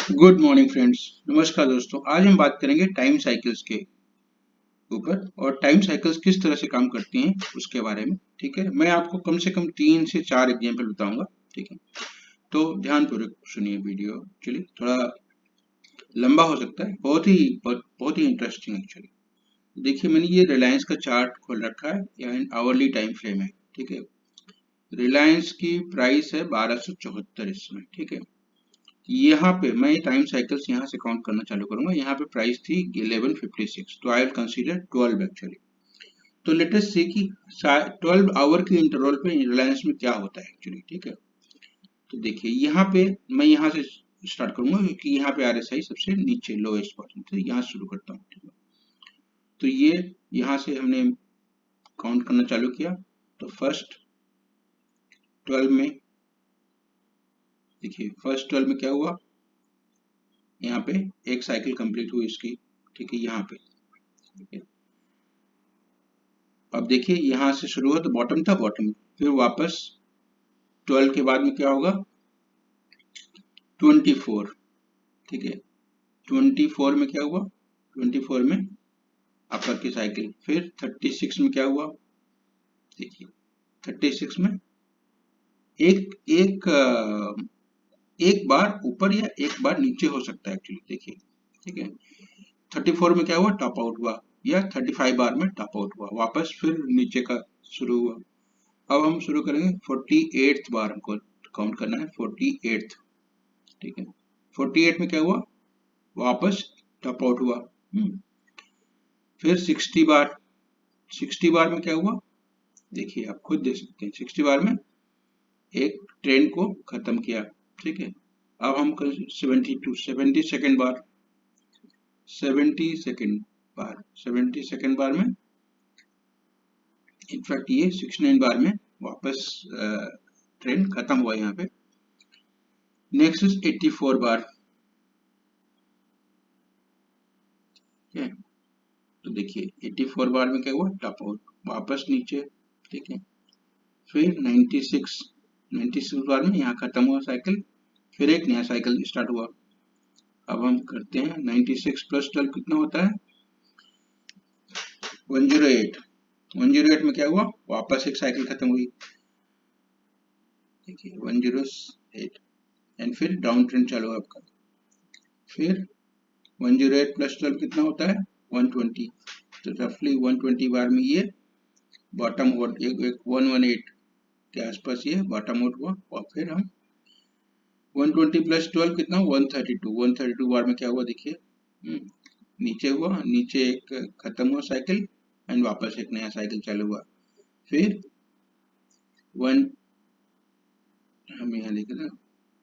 Good morning friends. नमस्कार दोस्तों, आज हम बात करेंगे टाइम साइकिल्स के ऊपर और टाइम साइकिल्स किस तरह से काम करती हैं उसके बारे में। ठीक है, मैं आपको कम से कम 3 से 4 एग्जाम्पल बताऊंगा। ठीक है, तो ध्यानपूर्वक सुनिए। वीडियो चलिए थोड़ा लंबा हो सकता है, बहुत ही इंटरेस्टिंग एक्चुअली। देखिए, मैंने ये रिलायंस का चार्ट खोल रखा है, यानी आवरली टाइम फ्रेम है। ठीक है, रिलायंस की प्राइस है 1274 इसमें। ठीक है, यहाँ पे मैं टाइम साइकिल्स यहाँ से काउंट करना चालू करूंगा। यहाँ पे प्राइस थी 1156, तो आई विल कंसीडर 12 एक्चुअली। तो लेट अस सी कि 12 आवर के इंटरवल पे रिलायंस में क्या होता है एक्चुअली। ठीक है, तो देखिए यहाँ पे मैं यहाँ से स्टार्ट करूंगा क्योंकि यहाँ पे आरएसआई सबसे नीचे लोएस्ट पॉइंट है, यहाँ शुरू करता हूँ। ठीक है, तो ये यहाँ से हमने काउंट करना चालू किया। तो फर्स्ट 12 में देखिए, फर्स्ट 12 में क्या हुआ, यहाँ पे एक साइकिल कंप्लीट हुई इसकी। ठीक है, यहाँ पे ठीक है। अब देखिए यहाँ से शुरू हुआ तो बॉटम था, बॉटम फिर वापस 12 के बाद में क्या होगा, 24। ठीक है, 24 में क्या हुआ, 24 में अपर की साइकिल। फिर 36 में क्या हुआ, देखिए 36 में एक एक एक बार ऊपर या एक बार नीचे हो सकता है एक्चुअली। देखिए ठीक है, 34 में क्या हुआ, टॉप आउट हुआ, या 35 बार में टॉप आउट हुआ, वापस फिर नीचे का शुरू हुआ। अब हम शुरू करेंगे 48th बार, हमको काउंट करना है 48th। ठीक है, 48 में क्या हुआ, वापस टॉप आउट हुआ। फिर 60 बार में क्या हुआ, देखिए आप खुद देख सकते हैं, 60 बार में एक ट्रेन को खत्म किया। ठीक है, अब हम 70 सेकेंड बार, 70 सेकेंड बार में, इनफैक्ट ये 69 बार में वापस ट्रेन खत्म हुआ यहाँ पे। नेक्स्ट इज 84 बार। ठीक है, तो देखिए 84 बार में क्या हुआ, टॉप आउट, वापस नीचे। ठीक है, फिर 96 बार में यहाँ खत्म हुआ साइकिल, फिर एक नया साइकिल स्टार्ट हुआ। अब हम करते हैं 96 प्लस 12 कितना होता है, 108। 108 में क्या हुआ, वापस एक साइकिल खत्म हुई। देखिए 108 एंड फिर डाउन ट्रेंड चालू हुआ आपका। फिर 108 प्लस 12 कितना होता है, 120। तो रफली 120 बार में ये बॉटम आउट, एक 118 के आसपास ये बॉटम आउट हुआ। और फिर हम 120 प्लस 12 कितना, 132। 132 बार में क्या हुआ, देखिए नीचे हुआ, नीचे एक खत्म हुआ साइकिल एंड वापस एक नया साइकिल चालू हुआ। फिर वन हम यहाँ लिख रहे हैं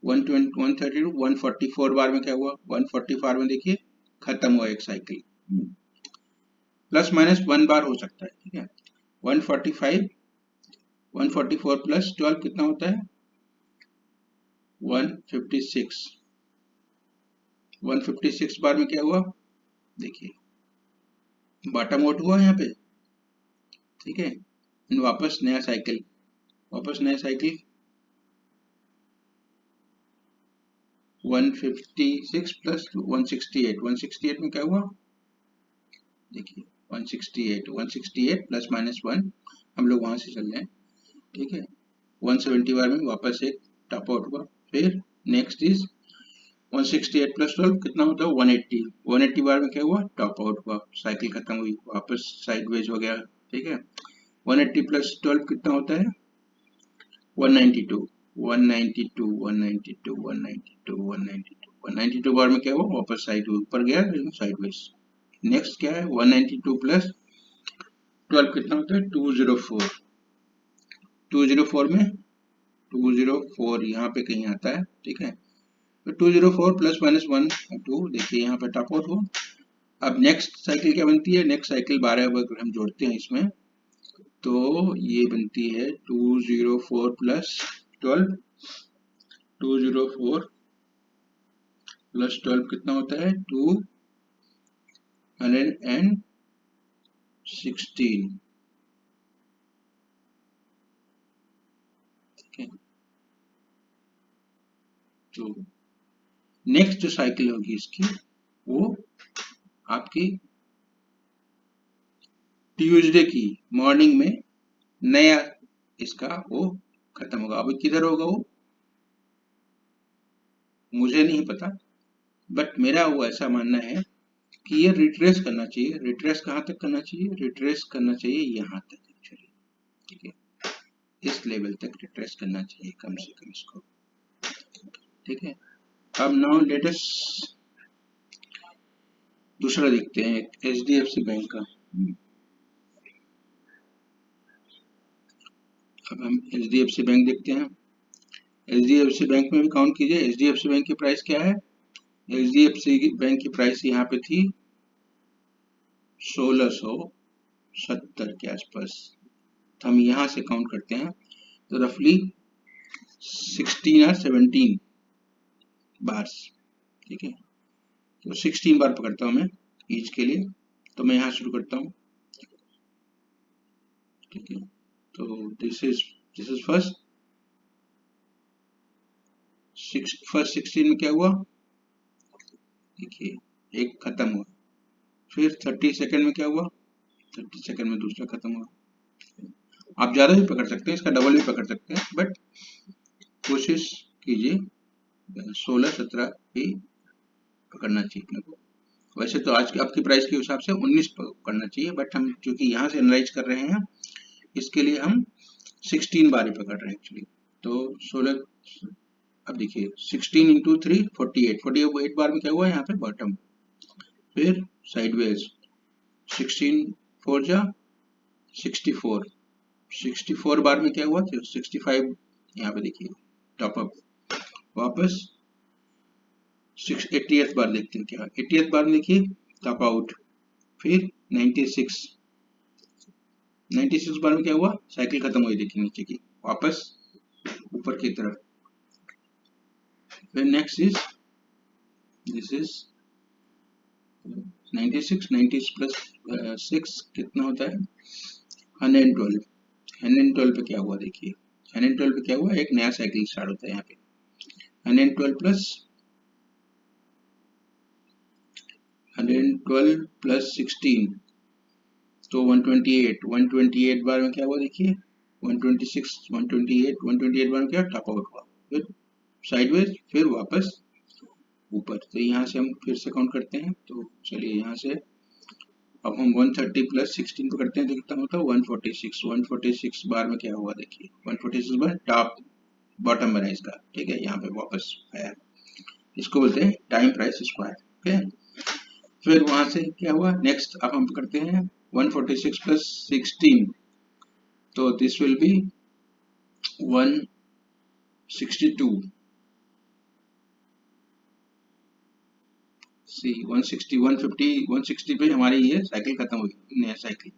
132 144 बार में क्या हुआ, 144 में देखिए खत्म हुआ एक साइकिल। प्लस माइनस 1 बार हो सकता है। ठीक है, 145 144 प्लस 12 कितना होता है, 156। 156 बार में क्या हुआ, देखिए बॉटम आउट हुआ यहाँ पे। ठीक है, वापस नया साइकिल, वापस नया साइकिल 156 प्लस 168। 168 में क्या हुआ, देखिए 168 प्लस माइनस 1, हम लोग वहां से चल रहे हैं। ठीक है, 170 बार में वापस एक टॉप आउट हुआ। फिर नेक्स्ट इज 168 प्लस 12 कितना होता है, 180। 180 बार में क्या हुआ, टॉप आउट हुआ, साइकिल खत्म हुई, वापस साइडवेज हो गया। ठीक है, 180 प्लस 12 कितना होता है, 192। 192 192 192 192 192 बार में क्या हुआ, वापस साइड ऊपर गया, साइडवेज। नेक्स्ट क्या है, 192 प्लस 12 कितना होता है, 204। 204 में 204 यहाँ पे कहीं आता है। ठीक है, तो 204 प्लस माइनस 1 2, देखिए यहाँ पे टॉप आउट हुआ। अब नेक्स्ट साइकिल क्या बनती है, नेक्स्ट साइकिल 12 अगर हम जोड़ते हैं इसमें, तो ये बनती है 204 प्लस 12। 204 प्लस 12 कितना होता है, 216। ठीक है, तो नेक्स्ट जो साइकिल होगी इसकी वो आपकी ट्यूसडे की मॉर्निंग में नया इसका वो खत्म होगा। अब किधर होगा वो मुझे नहीं पता, बट मेरा वो ऐसा मानना है कि ये रिट्रेस करना चाहिए। रिट्रेस कहाँ तक करना चाहिए? रिट्रेस करना चाहिए यहाँ तक एक्चुअली, ठीक है, इस लेवल तक रिट्रेस करना चाहिए कम से कम इसको, ठीक है। अब नाउ लेट अस दूसरा देखते हैं, HDFC बैंक का। अब हम HDFC बैंक देखते हैं। HDFC बैंक में भी काउंट कीजिए। HDFC बैंक की प्राइस क्या है? HDFC बैंक की प्राइस यहाँ पे थी 1670 के आसपास। तो हम यहाँ से काउंट करते हैं तो रफली 16 और 17 बार्स, ठीक है। तो 16 बार पकड़ता हूँ मैं ईच के लिए, तो मैं यहाँ शुरू करता हूँ, ठीक है। तो दिस इज फर्स्ट 16 में क्या हुआ देखिए, एक खत्म हुआ। फिर 30 सेकंड में क्या हुआ, 30 सेकंड में दूसरा खत्म हुआ। आप ज्यादा भी पकड़ सकते हैं, इसका डबल भी पकड़ सकते हैं, बट कोशिश कीजिए 16-17 ही पकड़ना चाहिए अपने को। वैसे तो आज की आपकी प्राइस के हिसाब से 19 पकड़ना चाहिए, बट हम क्योंकि यहाँ से एनालाइज कर रहे हैं इसके लिए हम 16 बार ही पकड़ रहे हैं एक्चुअली। तो 16, अब देखिए 16 इंटू 3 48 बार में क्या हुआ यहाँ पे बॉटम, फिर साइडवेज 16 4 जा 64 बार में क्या हुआ, तो 65 यहाँ पे देखिए टॉप अप, वापस 80th बार देखते हैं क्या, 80th बार में देखिए टॉप आउट, फिर 96 बार में क्या हुआ, साइकिल खत्म हुई देखिए नीचे की, वापस ऊपर की तरफ। फिर next is this is 96 plus 6 कितना होता है 112 पे क्या हुआ देखिए, 112 पे क्या हुआ, एक नया साइकिल स्टार्ट होता है यहाँ पे। 112 प्लस 16 तो 128 बार में क्या हुआ देखिए, 126 128 बार में क्या टॉप आउट हुआ, फिर साइडवेज, फिर वापस ऊपर। तो यहाँ से हम फिर से काउंट करते हैं, तो चलिए यहाँ से अब हम 130 प्लस 16 पकड़ते हैं तो कितना होता है 146 बार में क्या हुआ देखिए, 146 बार टॉप बॉटम बना इसका, ठीक है, यहाँ पे वापस आया, इसको बोलते हैं टाइम प्राइस स्क्वायर, ठीक है। फिर वहां से क्या हुआ नेक्स्ट, अब हम पकड़ते हैं 146 प्लस 16 तो दिस विल बी 162, सी 160 150 160 पे हमारी ये साइकिल खत्म हुई, नया साइकिल,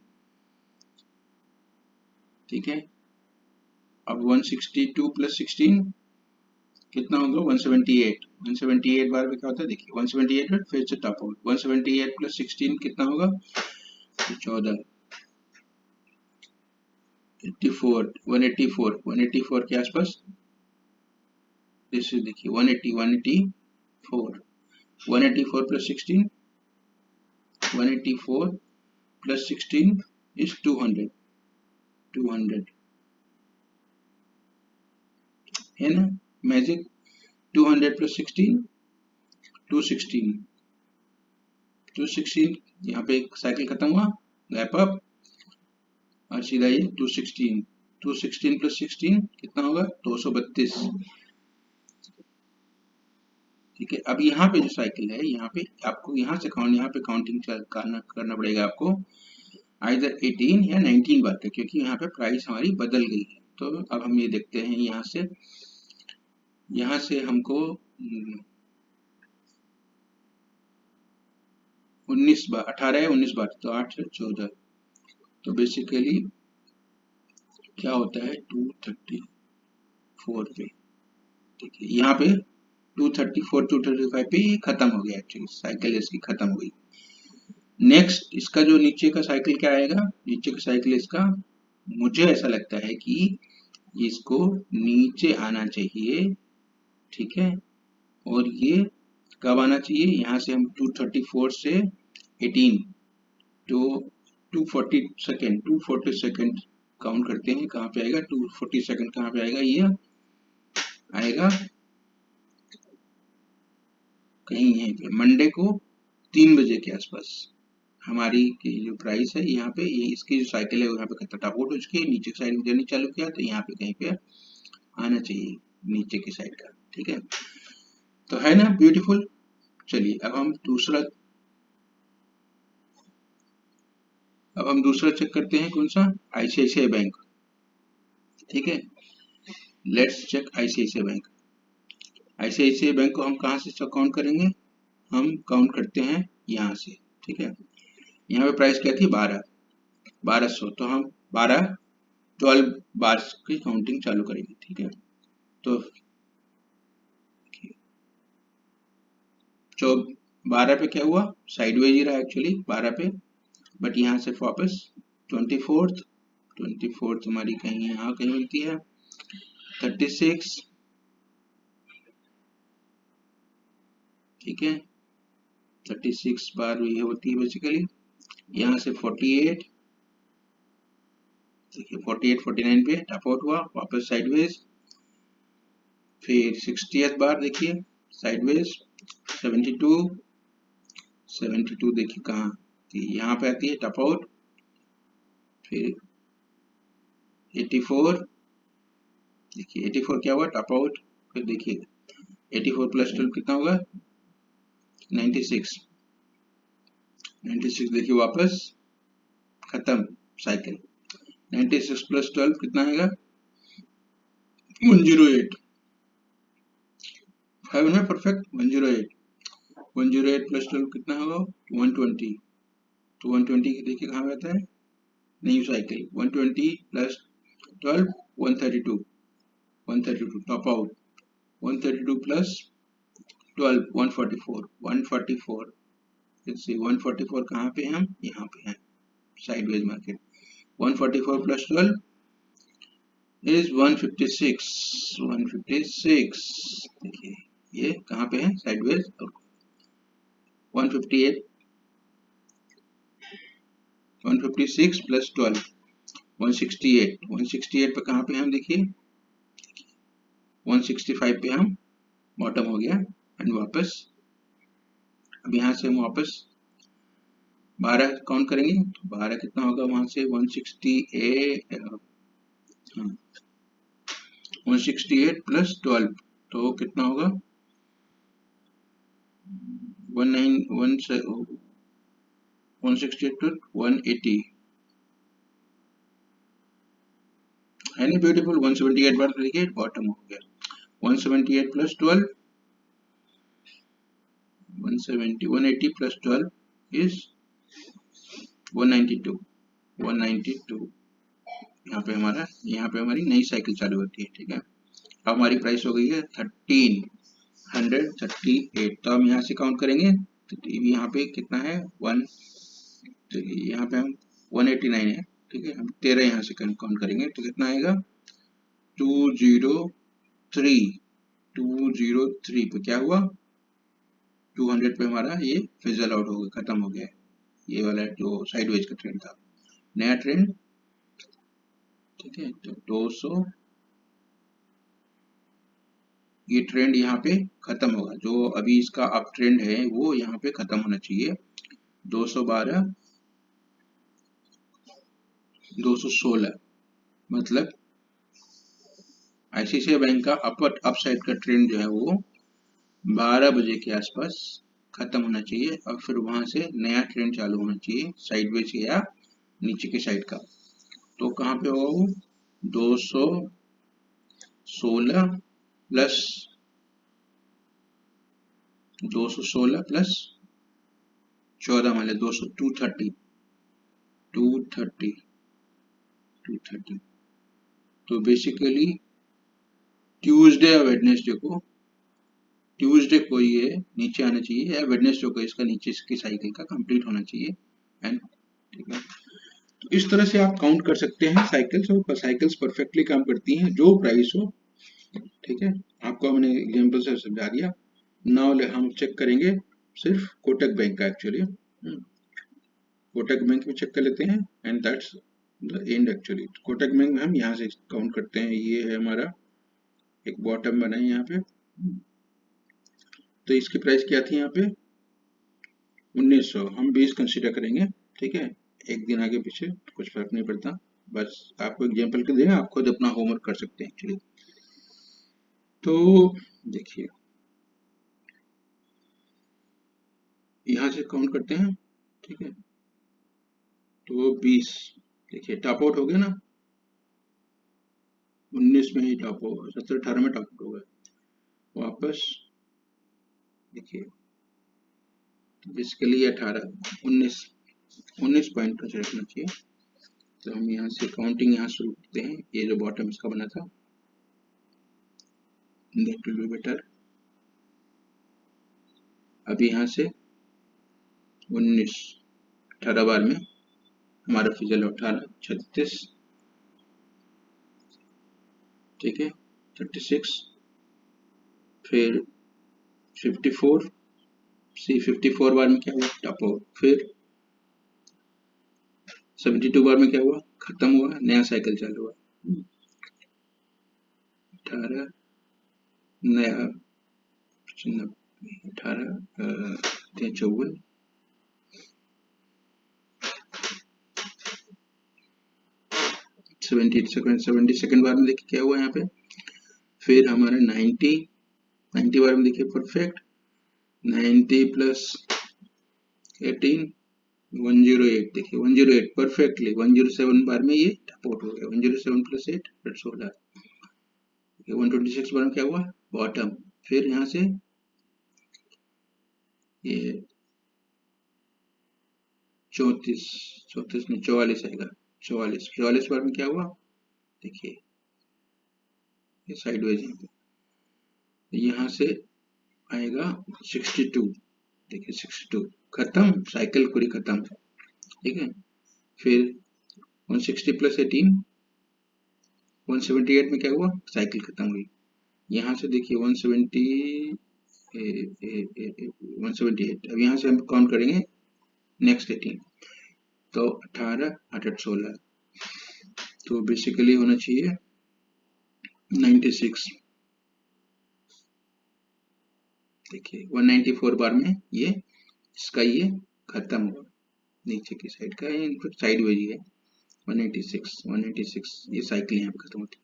ठीक है। अब 162 प्लस 16 कितना होगा 178 बार में क्या होता है देखिए 178 में फिर से टॉप आउट, 178 प्लस 16 कितना होगा 14, 184 के आसपास, दिस इज देखिए 184 प्लस 16 184 प्लस 16 इज 200 है ना, मैजिक 200 प्लस 16 216 यहाँ पे एक साइकिल खत्म हुआ, गैप अप और सीधा ये 216 प्लस 16 कितना होगा 232, ठीक है। अब यहाँ पे जो साइकिल है यहाँ पे आपको यहाँ से काउंटिंग करना पड़ेगा आपको आइदर 18 या 19 बार का, क्योंकि यहाँ पे प्राइस हमारी बदल गई है। तो अब हम ये देखते हैं यहाँ से हमको 19 बार 18 या 19 बार, तो 8 से 14, तो बेसिकली क्या होता है 234 पे, ठीक है। यहाँ पे 234 235 पे ये खत्म हो गया एक्चुअली, साइकिल इसकी खत्म हुई। नेक्स्ट इसका जो नीचे का साइकिल क्या आएगा, नीचे का साइकिल इसका मुझे ऐसा लगता है कि इसको नीचे आना चाहिए, ठीक है, और ये कब आना चाहिए, यहाँ से हम 234 से 18 तो 240 सेकेंड काउंट करते हैं, कहाँ पे आएगा 240 सेकेंड, कहाँ पे आएगा, ये आएगा कहीं यहीं पे मंडे को 3 बजे के आसपास। हमारी की जो प्राइस है यहाँ पे, ये इसकी जो साइकिल है यहाँ पे टॉप आउट हो चुकी है, नीचे की साइड में जर्नी चालू किया तो यहाँ पे कहीं पे आना चाहिए नीचे की साइड का, ठीक है। तो है ना ब्यूटीफुल। चलिए अब हम दूसरा चेक करते हैं, कौन सा, आईसीआईसीआई बैंक, ठीक है। Let's check ICICI bank. ICICI bank को हम कहाँ से काउंट करेंगे, हम काउंट करते हैं यहाँ से, ठीक है। यहाँ पे प्राइस क्या थी 1200, तो हम 12 बार की काउंटिंग चालू करेंगे, ठीक है। तो 12 पे क्या हुआ, साइडवेज ही रहा एक्चुअली 12 पे, बट यहाँ से वापस 24th हमारी कहीं यहाँ कहीं मिलती है 36, ठीक है। 36 बार ये होती है बेसिकली, यहाँ से 48, देखिए 49 पे टॉप आउट हुआ, वापस साइडवेज, फिर 60th बार देखिए साइडवेज, 72 देखिए कहाँ, यहाँ पे आती है टॉप आउट, फिर 84, देखिए 84 क्या हुआ टॉप आउट, फिर देखिए 84 प्लस 12 कितना होगा 96 देखिए वापस खत्म साइकिल, 96 प्लस 12 कितना आएगा 108, 5 में परफेक्ट 108 प्लस 12 कितना होगा 120, तो 120 देखिए कहाँ रहता है new cycle, 120 plus 12 132 top out, 132 plus 12 144 सी 144 कहाँ पे हम यहाँ पे हैं साइडवेज मार्केट, 144 प्लस 12 इज 156 देखिए ये कहाँ पे है साइडवेज, 156 प्लस 12 168 पे कहाँ पे हम देखिए 165 पे हम बॉटम हो गया, एंड वापस अब यहाँ से हम वापस 12 काउंट करेंगे तो 12 कितना होगा वहां से 168 प्लस 12 तो कितना होगा 168 to 180 है नहीं ब्यूटीफुल, 178 बार देखिए बॉटम हो गया, 178 प्लस 12 180 प्लस 12 इज 192 यहाँ पे हमारी नई साइकिल चालू होती है, ठीक है। अब हमारी प्राइस हो गई है 1338, तो हम यहाँ से काउंट करेंगे तो यहाँ पे कितना है 1, तो यहाँ पे हम 189 है, ठीक है। हम 13 यहाँ से काउंट करेंगे तो कितना आएगा 203 पे क्या हुआ 200 पे हमारा ये फिजल आउट हो गया, खत्म हो गया, ये वाला जो साइडवेज का ट्रेंड था, नया ट्रेंड, ठीक है। तो 200 ये ट्रेंड यहाँ पे खत्म होगा, जो अभी इसका अप ट्रेंड है वो यहाँ पे खत्म होना चाहिए, 212 216 मतलब आईसीआईसीआई बैंक का अप साइड का ट्रेंड जो है वो 12 बजे के आसपास खत्म होना चाहिए, और फिर वहां से नया ट्रेंड चालू होना चाहिए साइडवेज या नीचे के साइड का, तो कहाँ पे होगा वो 216 प्लस 14 मान 230 तो बेसिकली ट्यूसडे या ट्यूसडे को ये नीचे आना चाहिए, या वेडनेसडे को इसका नीचे की साइकिल का कंप्लीट होना चाहिए, एंड ठीक है। तो इस तरह से आप काउंट कर सकते हैं साइकिल्स, और साइकिल्स परफेक्टली काम करती हैं जो प्राइस हो, ठीक है। आपको हमने एग्जांपल से समझा दिया, नाउ हम चेक करेंगे सिर्फ कोटक बैंक का एक्चुअली, कोटक बैंक में चेक कर लेते हैं and that's the end actually. Kotak bank में हम यहाँ से काउंट करते हैं, ये है हमारा एक बॉटम बना है यहाँ पे। तो इसकी प्राइस क्या थी यहाँ पे 1900, हम 20 कंसीडर करेंगे, ठीक है। एक दिन आगे पीछे कुछ फर्क नहीं पड़ता, बस आपको एग्जांपल के देना, आप खुद अपना होमवर्क कर सकते हैं एक्चुअली। तो देखिए यहाँ से काउंट करते हैं, ठीक है। तो 20 देखिए टॉप आउट हो गया ना, 19 में ही टॉप हो, 17-18 में टॉप आउट हो गया वापस। देखिए बेसिकली 18 19 पॉइंट का रखना चाहिए। तो हम यहाँ से काउंटिंग यहाँ शुरू करते हैं, ये जो बॉटम इसका बना था, दैट विल बी बेटर। अब यहाँ से 19 18 बार में हमारा फिजल 18 36, ठीक है 36, फिर 54, 54 बार में क्या हुआ टॉप आउट, फिर 72 बार में क्या हुआ खत्म हुआ, नया साइकिल चालू हुआ। 18 नया 18 54 70 सेकंड बार में देखिए क्या हुआ यहाँ पे, फिर हमारा 90 बार में देखिए परफेक्ट, 90 प्लस 18 108, देखिए 108 परफेक्टली, 107 बार में ये टॉप आउट हो गया, 107 प्लस 8 फिर 16, 126 बार में क्या हुआ बॉटम, फिर यहाँ से ये 34 नहीं 44 आएगा, 44 बार में क्या हुआ देखिए ये साइडवेज, यहाँ से आएगा 62, देखिए 62 खत्म, साइकिल पूरी खत्म, ठीक है। फिर 160 प्लस 18 178 में क्या हुआ साइकिल खत्म हुई, यहाँ से देखिए 178, अब यहाँ से हम काउंट करेंगे नेक्स्ट 18, तो 18 8 16, तो बेसिकली होना चाहिए 96, देखिए 194 बार में ये इसका ये खत्म हुआ, नीचे की साइड का इनपुट साइड वेज है 186 ये साइकिल यहाँ पे खत्म होती है।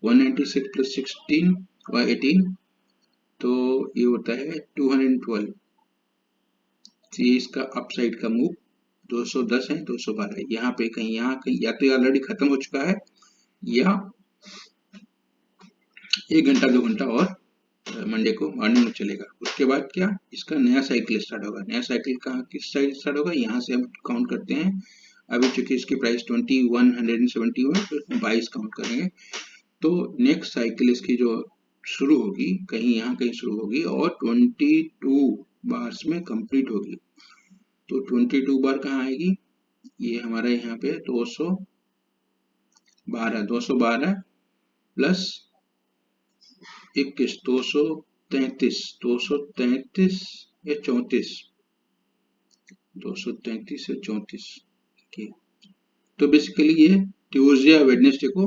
196 प्लस 16 और 18 तो ये होता है 212, ये इसका अप साइड का मूव 210 है 212, यहाँ कहीं या तो ऑलरेडी खत्म हो चुका है या 1 घंटा 2 घंटा और मंडे को मॉर्निंग में चलेगा। उसके बाद क्या इसका नया साइकिल स्टार्ट होगा, नया साइकिल कहाँ किस साइड स्टार्ट होगा, यहाँ से हम काउंट करते हैं। अभी चूंकि इसकी प्राइस 2170 हुआ तो इसमें 22 काउंट करेंगे, तो नेक्स्ट साइकिल इसकी जो शुरू होगी कहीं यहाँ कहीं शुरू होगी और 22 बार्स में कंप्लीट होगी। तो 22 बार कहाँ आएगी, ये हमारा यहाँ पे 212 प्लस 21 233 या 34, 233 या 34, ठीक। तो बेसिकली ये ट्यूसडे या वेडनेसडे को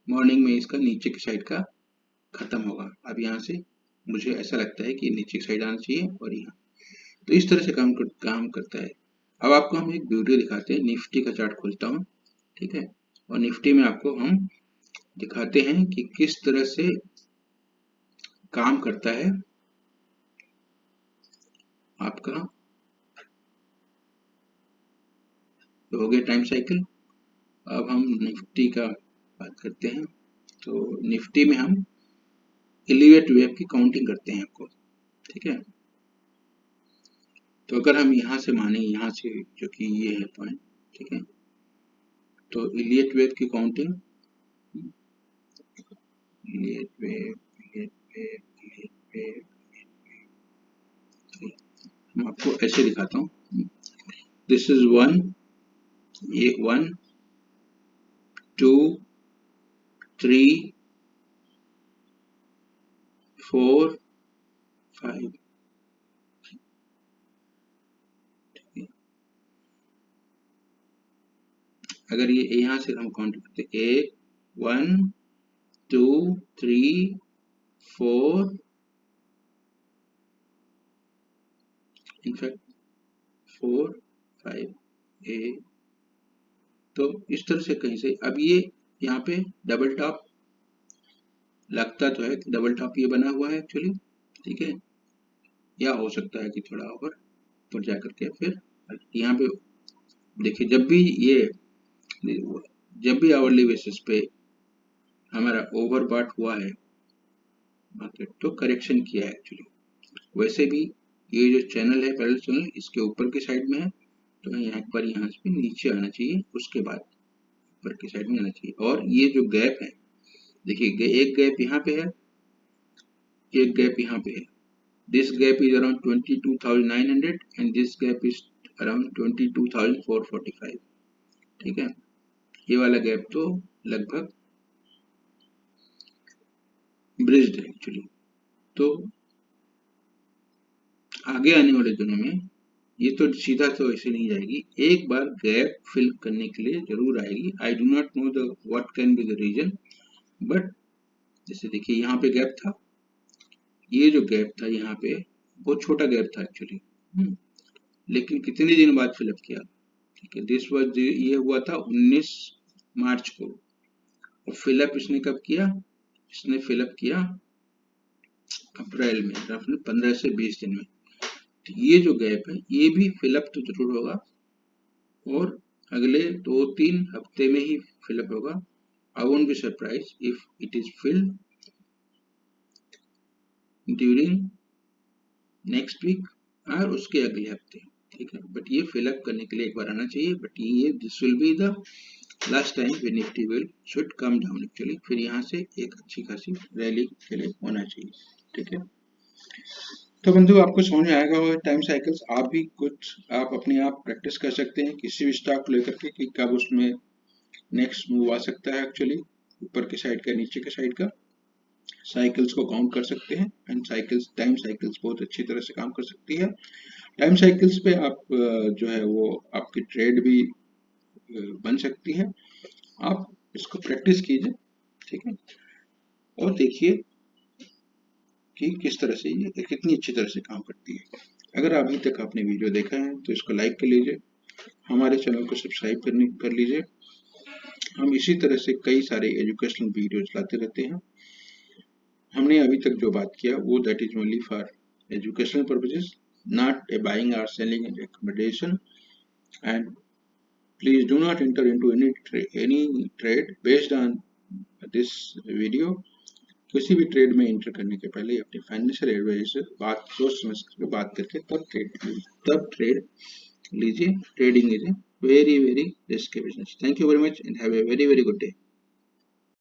मॉर्निंग में इसका नीचे की साइड का खत्म होगा। अब यहाँ से मुझे ऐसा लगता है कि नीचे की साइड आना चाहिए और यहाँ, तो इस तरह से काम करता है। अब आपको हम एक वीडियो दिखाते हैं, निफ्टी का चार्ट खोलता हूँ, ठीक है, और निफ्टी में आपको हम दिखाते हैं कि किस तरह से काम करता है आपका। हो गया टाइम साइकिल। अब हम निफ्टी का बात करते हैं, तो निफ्टी में हम एलिवेट वेव की काउंटिंग करते हैं आपको, ठीक है। तो अगर हम यहाँ से माने, यहाँ से जो कि ये है पॉइंट, ठीक है, तो एलिवेट वेव की काउंटिंग, एलिवेट वेव मैं आपको ऐसे दिखाता हूँ, दिस इज 1, ये 1 2 3 4 5। अगर ये यहाँ से हम काउंट करते 1 1 2 3 4 इनफैक्ट 4 5 ए, तो इस तरह से कहीं से अब ये यहाँ पे डबल टॉप लगता तो है कि डबल टॉप ये बना हुआ है एक्चुअली, ठीक है, या हो सकता है कि थोड़ा ऊपर जा करके फिर यहाँ पे देखिए जब भी आवरली बेसिस पे हमारा ओवरबॉट हुआ है मार्केट तो करेक्शन किया है एक्चुअली। वैसे भी ये जो चैनल है पैरेलल चैनल इसके ऊपर की साइड में है, तो यहाँ एक बार यहाँ से नीचे आना चाहिए, उसके बाद ऊपर की साइड में आना चाहिए। और ये जो गैप है देखिए, एक गैप यहाँ पे है, एक गैप यहाँ पे है। This gap is around 22,900 and this gap is around 22,445, ठीक है। ये वाला गैप तो लगभग ब्रिज्ड है एक्चुअली। तो आगे आने वाले दिनों में ये तो सीधा तो ऐसे नहीं जाएगी, एक बार गैप फिल करने के लिए जरूर आएगी। I do not know the what can be the reason, but जैसे देखिए यहाँ पे गैप था, ये जो गैप था यहाँ पे बहुत छोटा गैप था एक्चुअली, लेकिन कितने दिन बाद फिलअप किया, ठीक है। दिस वाज ये हुआ था 19 मार्च को, और फिलअप इसने कब किया, इसने फिलअप किया अप्रैल में, रफली 15 से 20 दिन में। तो ये जो गैप है ये भी फिलअप तो जरूर होगा, और अगले 2-3 हफ्ते में ही फिलअप होगा। I won't be surprise if it is filled during next week और उसके अगले हफ्ते, ठीक है। बट ये फिलअप करने के लिए एक बार आना चाहिए, बट ये this will be the last time when Nifty will should come down actually. फिर यहाँ से एक अच्छी खासी रैली के लिए होना चाहिए, ठीक है। तो बंधु आपको समझ में आएगा वो टाइम साइकिल्स, आप भी कुछ आप अपने आप प्रैक्टिस कर सकते हैं किसी भी स्टॉक को लेकर के कि कब उसमें नेक्स्ट मूव आ सकता है एक्चुअली, ऊपर के साइड का नीचे के साइड का साइकिल्स को काउंट कर सकते हैं। एंड साइकिल्स, टाइम साइकिल्स बहुत अच्छी तरह से काम कर सकती है। टाइम साइकिल्स पे आप जो है वो आपकी ट्रेड भी बन सकती है। आप इसको प्रैक्टिस कीजिए, ठीक है, और देखिए कि किस तरह से ये कितनी अच्छी तरह से काम करती है। अगर अभी तक आपने वीडियो देखा है तो इसको लाइक कर लीजिए, हमारे चैनल को सब्सक्राइब कर लीजिए। हम इसी तरह से कई सारे एजुकेशनल वीडियोज लाते रहते हैं। हमने अभी तक जो बात किया वो that is only for educational purposes, not a buying और selling recommendation. And please do not enter into any trade based on this video। किसी भी ट्रेड में एंटर करने के पहले अपने फाइनेंशियल एडवाइजर से बात सोच समझ कर बात करके तब ट्रेड लीजिए, ट्रेडिंग लीजिए। Very very risky business. Thank you very much and have a very very good day.